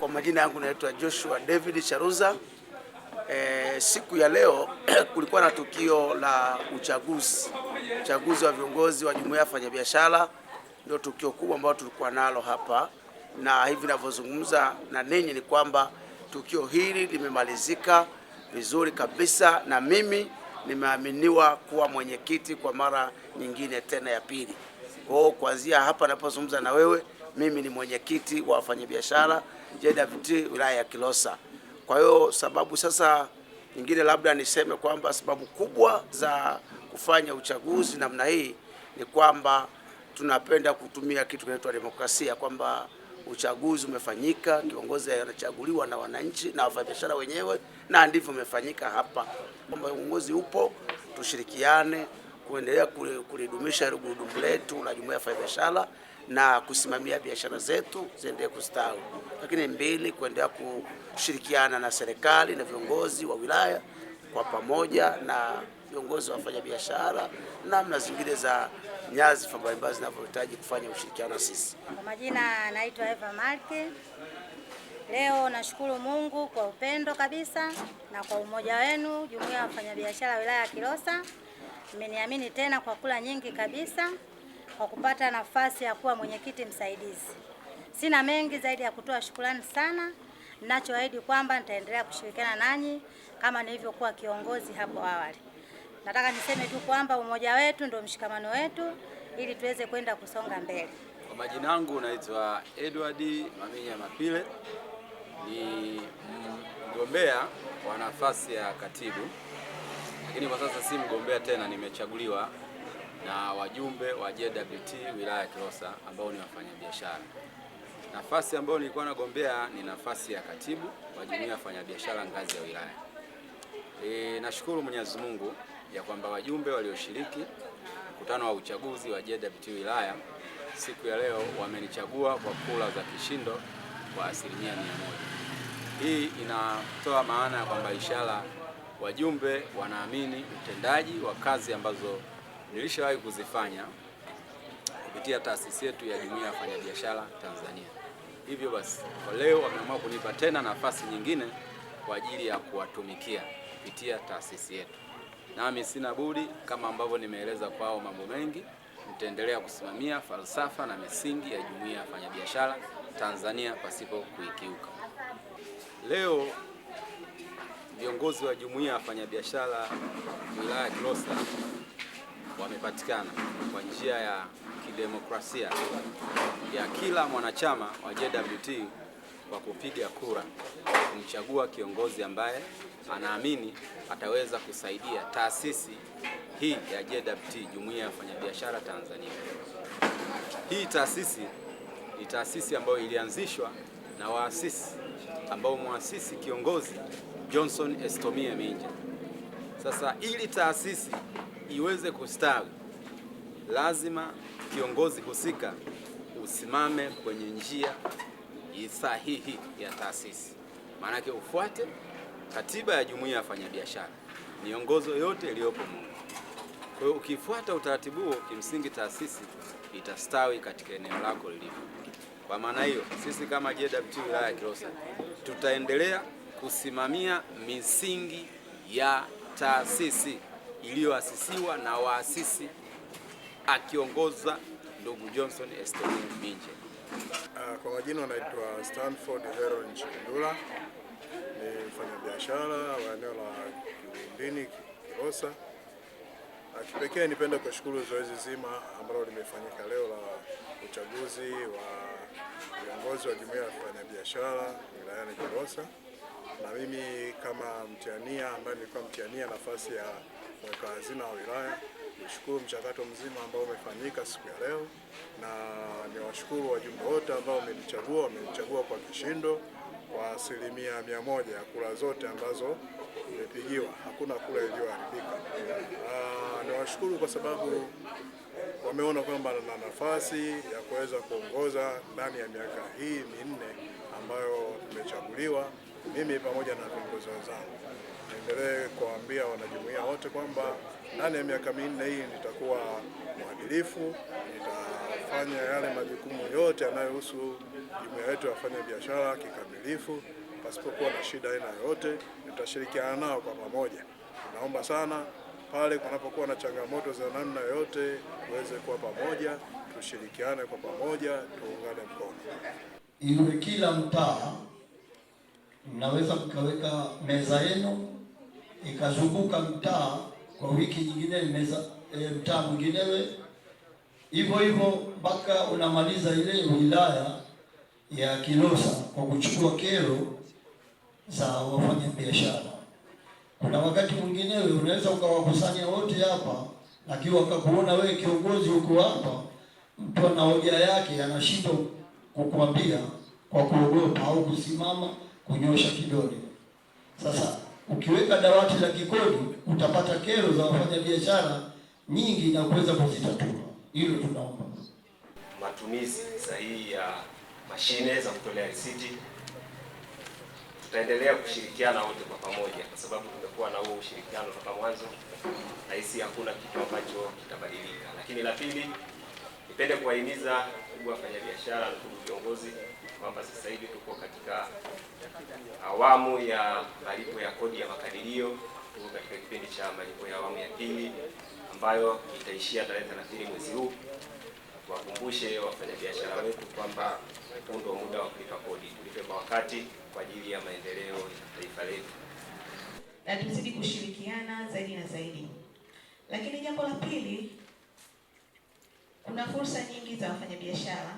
Kwa majina yangu naitwa Joshua David Charuza. Siku ya leo kulikuwa na tukio la uchaguzi wa viongozi wa jumuiya ya wafanyabiashara. Ndio tukio kubwa ambalo tulikuwa nalo hapa, na hivi ninavyozungumza na ninyi ni kwamba tukio hili limemalizika vizuri kabisa, na mimi nimeaminiwa kuwa mwenyekiti kwa mara nyingine tena ya pili. Kwa hiyo kuanzia hapa ninapozungumza na wewe, mimi ni mwenyekiti wa wafanyabiashara JWT wilaya ya Kilosa. Kwa hiyo sababu sasa nyingine labda niseme kwamba sababu kubwa za kufanya uchaguzi namna hii ni kwamba tunapenda kutumia kitu kinaitwa demokrasia, kwamba uchaguzi umefanyika, kiongozi anachaguliwa na wananchi na wafanyabiashara wenyewe, na ndivyo umefanyika hapa, kwamba uongozi upo, tushirikiane kuendelea kulidumisha gurudumu letu la jumuiya ya wafanyabiashara na kusimamia biashara zetu ziendelee kustawi. Lakini mbili, kuendelea kushirikiana na serikali na viongozi wa wilaya kwa pamoja na viongozi wa wafanyabiashara na namna zingine za nyadhifa mbalimbali zinavyohitaji kufanya ushirikiano na sisi. Kwa majina naitwa Eva Marki. Leo nashukuru Mungu kwa upendo kabisa na kwa umoja wenu jumuiya ya wafanyabiashara wilaya ya Kilosa. Mmeniamini tena kwa kula nyingi kabisa kwa kupata nafasi ya kuwa mwenyekiti msaidizi. Sina mengi zaidi ya kutoa shukrani sana. Ninachoahidi kwamba nitaendelea kushirikiana nanyi kama nilivyokuwa kiongozi hapo awali. Nataka niseme tu kwamba umoja wetu ndio mshikamano wetu ili tuweze kwenda kusonga mbele. Kwa majina yangu naitwa Edward Maminya Mapile, ni mgombea wa nafasi ya katibu, lakini kwa sasa si mgombea tena, nimechaguliwa na wajumbe wa JWT wilaya ya Kilosa ambao ni wafanyabiashara. Nafasi ambayo nilikuwa nagombea ni nafasi ya katibu wa jumuiya ya wafanyabiashara ngazi ya wilaya. Nashukuru Mwenyezi Mungu ya kwamba wajumbe walioshiriki mkutano wa uchaguzi wa JWT wilaya siku ya leo wamenichagua kwa kura za kishindo kwa 100%. Hii inatoa maana ya kwamba ishara wajumbe wanaamini utendaji wa kazi ambazo nilishawahi kuzifanya kupitia taasisi yetu ya jumuiya ya wafanyabiashara Tanzania. Hivyo basi kwa leo wameamua kunipa tena nafasi nyingine kwa ajili ya kuwatumikia kupitia taasisi yetu. Nami sina budi, kama ambavyo nimeeleza kwao mambo mengi, nitaendelea kusimamia falsafa na misingi ya jumuiya ya wafanyabiashara Tanzania pasipo kuikiuka. Leo viongozi wa jumuiya ya wafanyabiashara wilaya ya Kilosa wamepatikana kwa njia ya kidemokrasia ya kila mwanachama wa JWT kwa kupiga kura kumchagua kiongozi ambaye anaamini ataweza kusaidia taasisi hii ya JWT, jumuiya ya wafanyabiashara Tanzania. Hii taasisi ni taasisi ambayo ilianzishwa na waasisi ambao muasisi kiongozi Johnson Estomie Minja. Sasa ili taasisi iweze kustawi, lazima kiongozi husika usimame kwenye njia sahihi ya taasisi. Maana yake ufuate katiba ya jumuiya ya wafanyabiashara, miongozo yote iliyopo Mungu. Kwa hiyo ukifuata utaratibu huo, kimsingi taasisi itastawi katika eneo lako lilipo. Kwa maana hiyo, sisi kama JWT wilaya ya Kilosa tutaendelea kusimamia misingi ya taasisi iliyoasisiwa na waasisi akiongoza ndugu Johnson Estomie Minja. Kwa majina naitwa Stanford Heron Chikundula, ni mfanyabiashara wa eneo la Kiwindini Kilosa. Kipekee nipenda kushukuru zoezi zima ambalo limefanyika leo la uchaguzi wa viongozi wa jumuiya ya wafanyabiashara wilayani Kilosa, na mimi kama mtiania ambaye nilikuwa mtiania nafasi ya mweka hazina wa wilaya, nishukuru mchakato mzima ambao umefanyika siku ya leo, na niwashukuru wajumbe wote ambao wamenichagua kwa kishindo kwa 100% ya kura zote ambazo nimepigiwa. Hakuna kura iliyoharibika. Niwashukuru kwa sababu wameona kwamba na nafasi ya kuweza kuongoza ndani ya miaka hii minne ambayo nimechaguliwa mimi pamoja na viongozi wenzangu. Niendelee kuambia wanajumuiya wote kwamba ndani ya miaka minne hii nitakuwa mwadilifu, nitafanya yale majukumu yote yanayohusu jumuiya yetu ya wafanyabiashara kikamilifu pasipokuwa na shida aina yoyote. Tutashirikiana nao kwa pamoja. Naomba sana pale kunapokuwa na changamoto za namna yoyote tuweze kuwa pamoja, tushirikiane kwa pamoja, tuungane mkono. Iwe kila mtaa mnaweza mkaweka meza yenu ikazunguka mtaa, kwa wiki nyingine mtaa mwinginewe, hivyo hivyo mpaka unamaliza ile wilaya ya Kilosa kwa kuchukua kero za wafanyabiashara. Kuna wakati mwinginewe unaweza ukawakusanya wote hapa, lakini wakakuona wewe kiongozi huko hapa, mtu ana hoja yake anashindwa kukuambia kwa kuogopa au kusimama kunyosha kidole. Sasa ukiweka dawati la kikodi utapata kero za wafanyabiashara nyingi na kuweza kuzitatua. Hilo tunaomba matumizi sahihi ya mashine za kutolea risiti. Tutaendelea kushirikiana wote kwa pamoja, kwa sababu tumekuwa na huo ushirikiano toka mwanzo, na hisi hakuna kitu ambacho kitabadilika. Lakini la pili, nipende kuwahimiza ndugu wafanyabiashara na ndugu viongozi kwamba sasa hivi tuko katika awamu ya malipo ya kodi ya makadirio. Tuko katika kipindi cha malipo ya awamu ya pili ambayo itaishia tarehe 30 mwezi huu. Wakumbushe wafanyabiashara wetu kwamba huu ndio muda wa kulipa kodi, tulipe kwa wakati kwa ajili ya maendeleo ya taifa letu, na tuzidi kushirikiana zaidi na zaidi. Lakini jambo la pili, kuna fursa nyingi za wafanyabiashara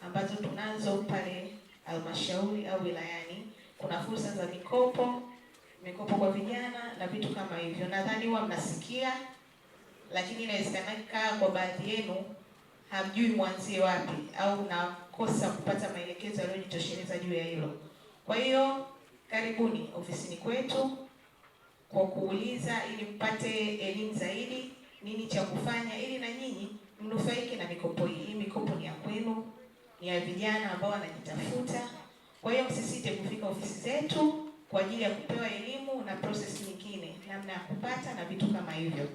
ambazo tunazo pale halmashauri au wilayani. Kuna fursa za mikopo kwa vijana na vitu kama hivyo. Nadhani huwa mnasikia, lakini inawezekana kwa baadhi yenu hamjui mwanzie wapi au nakosa kupata maelekezo yaliyojitosheleza juu ya hilo. Kwa hiyo karibuni ofisini kwetu kwa kuuliza ili mpate elimu zaidi, nini cha kufanya ili na nyinyi mnufaike na mikopo hii. Hii mikopo ni ya kwenu, ni ya vijana ambao wanajitafuta. Kwa hiyo msisite kufika ofisi zetu kwa ajili ya kupewa elimu na process nyingine, namna ya kupata na vitu kama hivyo.